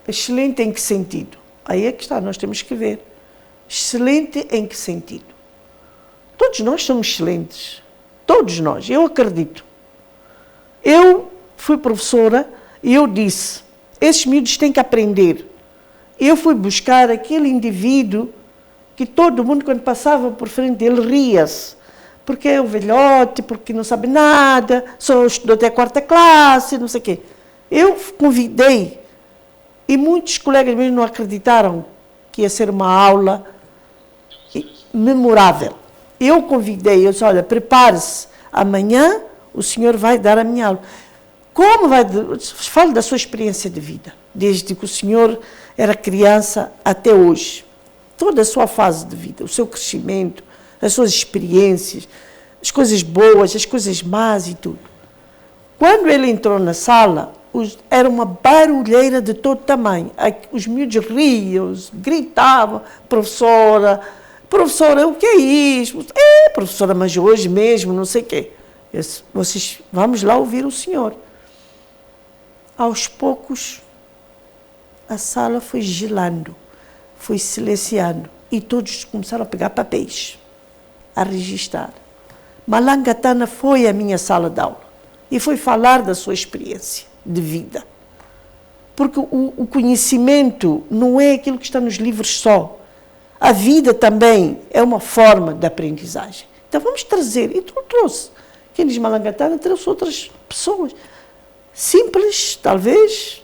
Excelente em que sentido? Aí é que está, nós temos que ver. Excelente em que sentido? Todos nós somos excelentes. Todos nós, eu acredito. Eu fui professora e eu disse, esses miúdos têm que aprender. Eu fui buscar aquele indivíduo que todo mundo, quando passava por frente dele, ria-se. Porque é um velhote, porque não sabe nada, só estudou até a 4ª classe, não sei o quê. Eu convidei, e muitos colegas meus não acreditaram que ia ser uma aula memorável. Eu convidei, eu disse, olha, prepare-se, amanhã o senhor vai dar a minha aula. Como vai? Fale da sua experiência de vida, desde que o senhor era criança até hoje. Toda a sua fase de vida, o seu crescimento, as suas experiências, as coisas boas, as coisas más e tudo. Quando ele entrou na sala, era uma barulheira de todo tamanho. Os miúdos riam, gritavam, professora, o que é isso? É, professora, mas hoje mesmo, não sei o quê. Eu disse, vocês, vamos lá ouvir o senhor. Aos poucos, a sala foi gelando, foi silenciando, e todos começaram a pegar papéis, a registrar. Malangatana foi à minha sala de aula e foi falar da sua experiência de vida. Porque o conhecimento não é aquilo que está nos livros só. A vida também é uma forma de aprendizagem. Então vamos trazer, e trouxe. Quem diz Malangatana trouxe outras pessoas. Simples, talvez,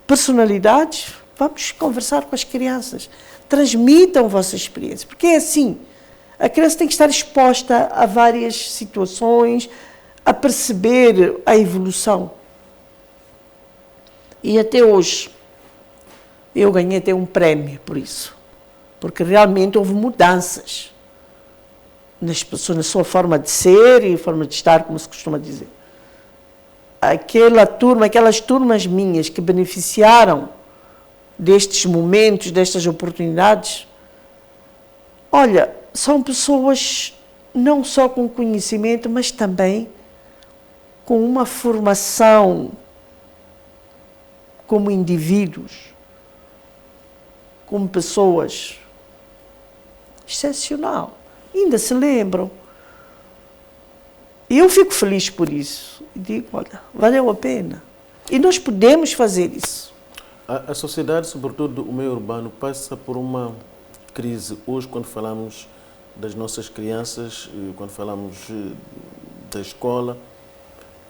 personalidades. Vamos conversar com as crianças. Transmitam a vossa experiência. Porque é assim, a criança tem que estar exposta a várias situações, a perceber a evolução. E até hoje, eu ganhei até um prémio por isso. Porque realmente houve mudanças nas pessoas, na sua forma de ser e forma de estar, como se costuma dizer. Aquelas turmas minhas que beneficiaram destes momentos, destas oportunidades, olha, são pessoas não só com conhecimento, mas também com uma formação como indivíduos, como pessoas, excepcional. Ainda se lembram. E eu fico feliz por isso. E digo, olha, valeu a pena. E nós podemos fazer isso. A sociedade, sobretudo o meio urbano, passa por uma crise. Hoje, quando falamos das nossas crianças, quando falamos da escola,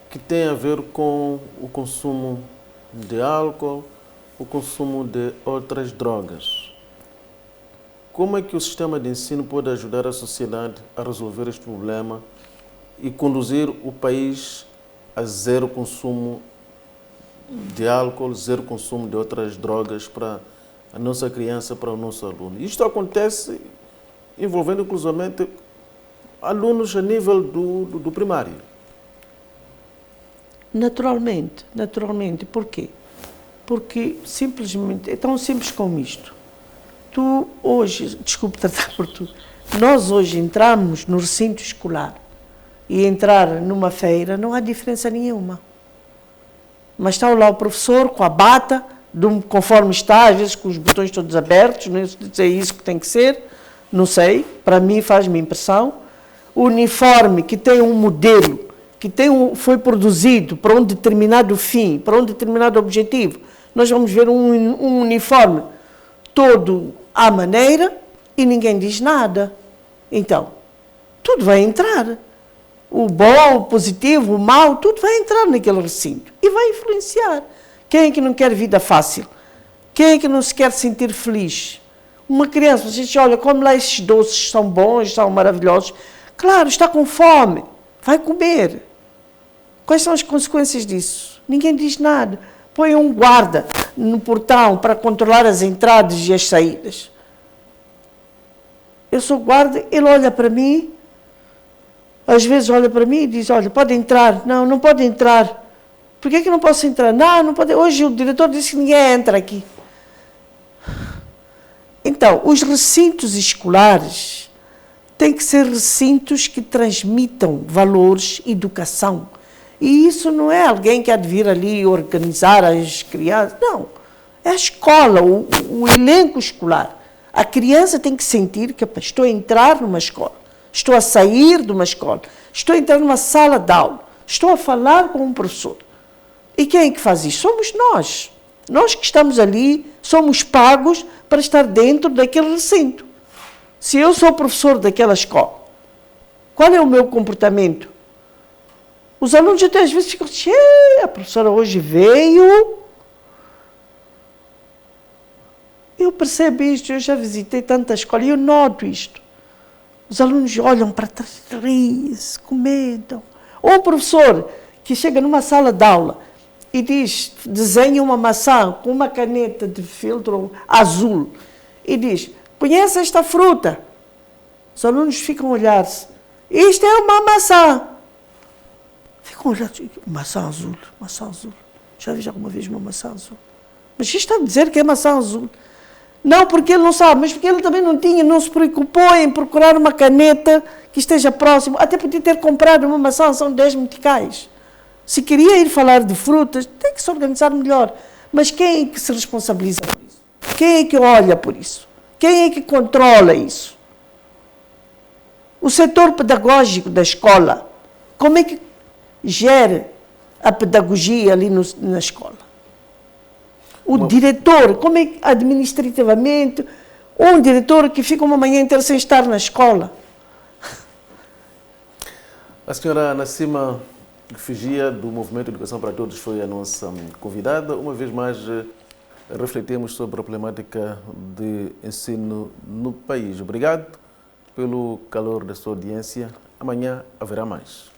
que tem a ver com o consumo de álcool, o consumo de outras drogas. Como é que o sistema de ensino pode ajudar a sociedade a resolver este problema e conduzir o país a zero consumo de álcool, zero consumo de outras drogas para a nossa criança, para o nosso aluno? Isto acontece envolvendo, inclusivamente, alunos a nível do primário. Naturalmente. Por quê? Porque simplesmente, é tão simples como isto. Tu hoje, desculpe tratar por tu, nós hoje entramos no recinto escolar e entrar numa feira não há diferença nenhuma. Mas está lá o professor com a bata, conforme está, às vezes com os botões todos abertos, não sei isso que tem que ser, não sei, para mim faz-me impressão. O uniforme que tem um modelo, que foi produzido para um determinado fim, para um determinado objetivo. Nós vamos ver um uniforme todo à maneira e ninguém diz nada. Então, tudo vai entrar. O bom, o positivo, o mau, tudo vai entrar naquele recinto e vai influenciar. Quem é que não quer vida fácil? Quem é que não se quer sentir feliz? Uma criança, você diz, olha, como lá esses doces são bons, são maravilhosos. Claro, está com fome, vai comer. Quais são as consequências disso? Ninguém diz nada. Põe um guarda no portão para controlar as entradas e as saídas. Eu sou guarda, ele olha para mim, às vezes olha para mim e diz, olha, pode entrar. Não, não pode entrar. Por que não posso entrar? Não pode. Hoje o diretor disse que ninguém entra aqui. Então, os recintos escolares têm que ser recintos que transmitam valores, educação. E isso não é alguém que há de vir ali organizar as crianças. Não. É a escola, o elenco escolar. A criança tem que sentir que estou a entrar numa escola, estou a sair de uma escola, estou a entrar numa sala de aula, estou a falar com um professor. E quem é que faz isso? Somos nós. Nós que estamos ali, somos pagos para estar dentro daquele recinto. Se eu sou professor daquela escola, qual é o meu comportamento? Os alunos até às vezes ficam assim, a professora hoje veio. Eu percebo isto, eu já visitei tanta escola e eu noto isto. Os alunos olham para trás, riem-se, comentam. Ou o professor que chega numa sala de aula e diz, desenha uma maçã com uma caneta de filtro azul e diz, conhece esta fruta? Os alunos ficam a olhar-se. Isto é uma maçã. Ficam a olhar, maçã azul. Já vi alguma vez uma maçã azul? Mas isto está a dizer que é maçã azul. Não, porque ele não sabe, mas porque ele também não se preocupou em procurar uma caneta que esteja próximo. Até podia ter comprado uma maçã, são 10 meticais. Se queria ir falar de frutas, tem que se organizar melhor. Mas quem é que se responsabiliza por isso? Quem é que olha por isso? Quem é que controla isso? O setor pedagógico da escola, como é que gera a pedagogia ali na escola? O diretor, como é que administrativamente, um diretor que fica uma manhã inteira sem estar na escola? A senhora Nassima Figia, do Movimento Educação para Todos, foi a nossa convidada. Uma vez mais, refletimos sobre a problemática de ensino no país. Obrigado pelo calor da sua audiência. Amanhã haverá mais.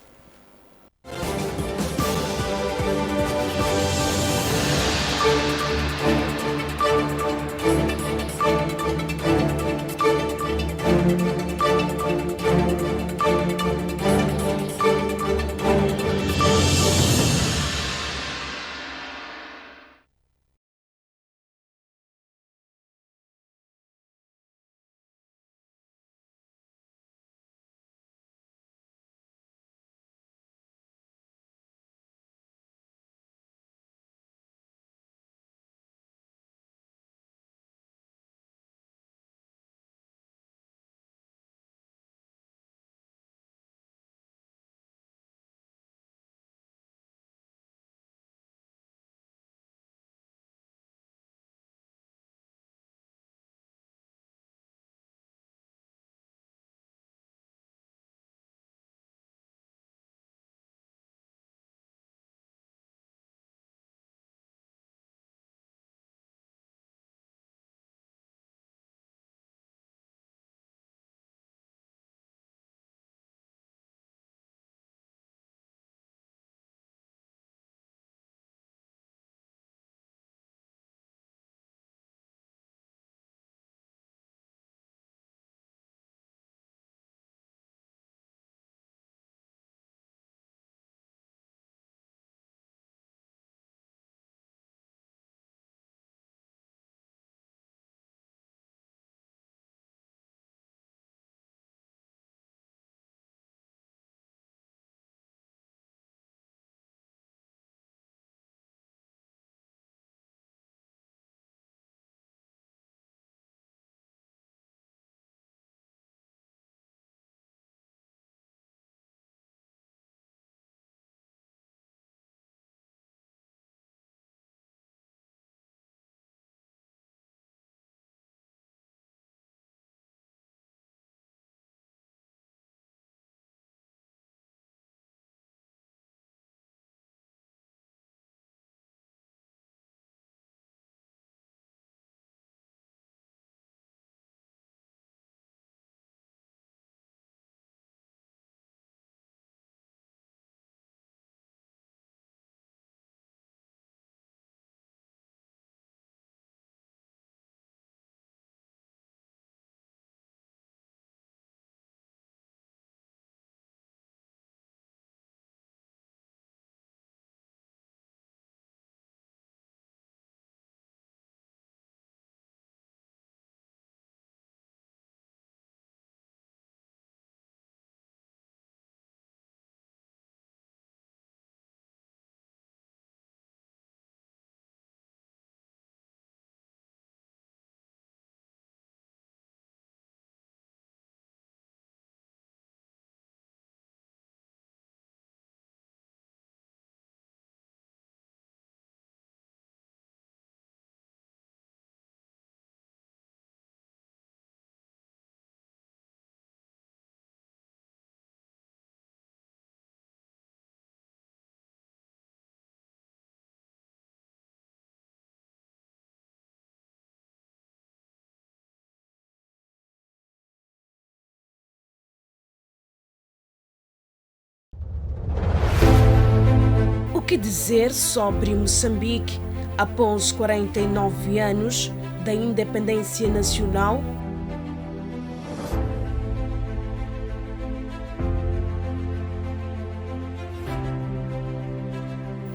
Que dizer sobre Moçambique após 49 anos da independência nacional?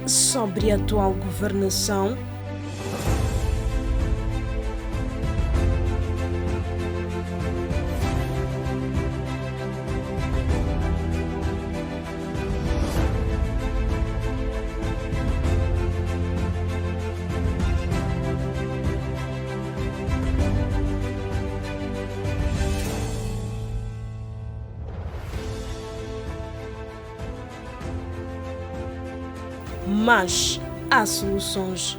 Sobre a atual governação? Mas há soluções.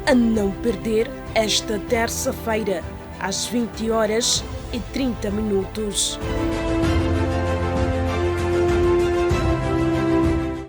A não perder esta terça-feira, às 20h30.